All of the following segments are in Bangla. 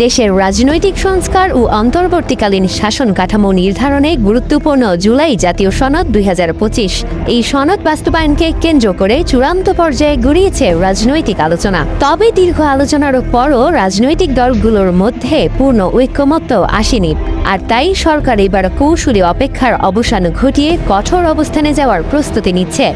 দেশের রাজনৈতিক সংস্কার ও অন্তর্বর্তীকালীন শাসন কাঠামো নির্ধারণে গুরুত্বপূর্ণ জুলাই জাতীয় সনদ ২০২৫। এই সনদ বাস্তবায়নকে কেন্দ্র করে চূড়ান্ত পর্যায়ে গড়িয়েছে রাজনৈতিক আলোচনা। তবে দীর্ঘ আলোচনার পরও রাজনৈতিক দলগুলোর মধ্যে পূর্ণ ঐক্যমত্য আসেনি। আর তাই সরকার এবার কৌশলী অপেক্ষার অবসান ঘটিয়ে কঠোর অবস্থানে যাওয়ার প্রস্তুতি নিচ্ছে।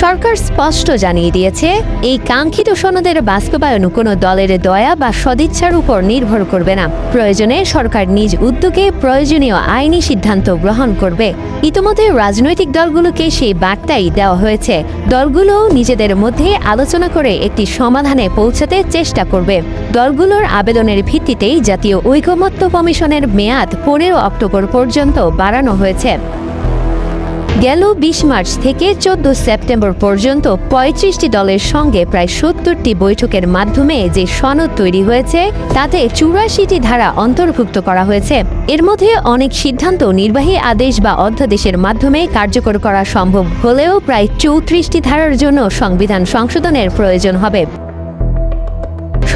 সরকার স্পষ্ট জানিয়ে দিয়েছে, এই কাঙ্ক্ষিত সনদের বাস্তবায়ন কোনো দলের দয়া বা সদিচ্ছার উপর নির্ভর করবে না। প্রয়োজনে সরকার নিজ উদ্যোগে প্রয়োজনীয় আইনি সিদ্ধান্ত গ্রহণ করবে। ইতিমধ্যে রাজনৈতিক দলগুলোকে সেই বার্তাই দেওয়া হয়েছে। দলগুলো নিজেদের মধ্যে আলোচনা করে একটি সমাধানে পৌঁছাতে চেষ্টা করবে। দলগুলোর আবেদনের ভিত্তিতেই জাতীয় ঐকমত্য কমিশনের মেয়াদ ১৫ অক্টোবর পর্যন্ত বাড়ানো হয়েছে। গেল ২০ মার্চ থেকে ১৪ সেপ্টেম্বর পর্যন্ত ৩৫টি দলের সঙ্গে প্রায় ৭০টি বৈঠকের মাধ্যমে যে সনদ তৈরি হয়েছে তাতে ৮৪টি ধারা অন্তর্ভুক্ত করা হয়েছে। এর মধ্যে অনেক সিদ্ধান্ত নির্বাহী আদেশ বা অধ্যাদেশের মাধ্যমে কার্যকর করা সম্ভব হলেও প্রায় ৩৪টি ধারার জন্য সংবিধান সংশোধনের প্রয়োজন হবে।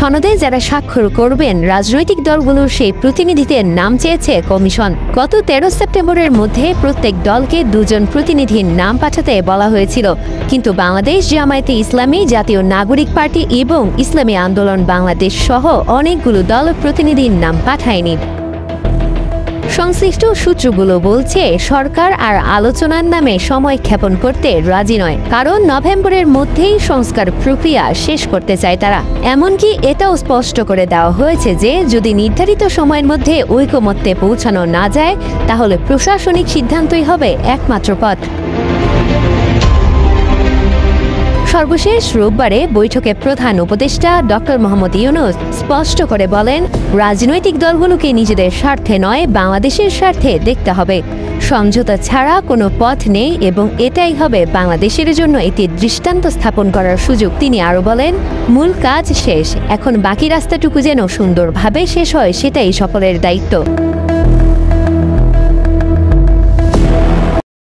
সনদে যারা স্বাক্ষর করবেন রাজনৈতিক দলগুলোর সেই প্রতিনিধিদের নাম চেয়েছে কমিশন। গত ১৩ সেপ্টেম্বরের মধ্যে প্রত্যেক দলকে ২ জন প্রতিনিধির নাম পাঠাতে বলা হয়েছিল, কিন্তু বাংলাদেশ জামায়াতে ইসলামী, জাতীয় নাগরিক পার্টি এবং ইসলামী আন্দোলন বাংলাদেশ সহ অনেকগুলো দল প্রতিনিধির নাম পাঠায়নি। সংশ্লিষ্ট সূত্রগুলো বলছে, সরকার আর আলোচনার নামে সময় ক্ষেপণ করতে রাজি নয়, কারণ নভেম্বরের মধ্যেই সংস্কার প্রক্রিয়া শেষ করতে চায় তারা। এমনকি এটাও স্পষ্ট করে দেওয়া হয়েছে যে যদি নির্ধারিত সময়ের মধ্যে ঐকমত্যে পৌঁছানো না যায় তাহলে প্রশাসনিক সিদ্ধান্তই হবে একমাত্র পথ। সর্বশেষ রোববারে বৈঠকে প্রধান উপদেষ্টা ডক্টর মোহাম্মদ ইউনূস স্পষ্ট করে বলেন, রাজনৈতিক দলগুলোকে নিজেদের স্বার্থে নয় বাংলাদেশের স্বার্থে দেখতে হবে। সমঝোতা ছাড়া কোনো পথ নেই এবং এটাই হবে বাংলাদেশের জন্য একটি দৃষ্টান্ত স্থাপন করার সুযোগ। তিনি আরও বলেন, মূল কাজ শেষ, এখন বাকি রাস্তাটুকু যেন সুন্দরভাবে শেষ হয় সেটাই সকলের দায়িত্ব।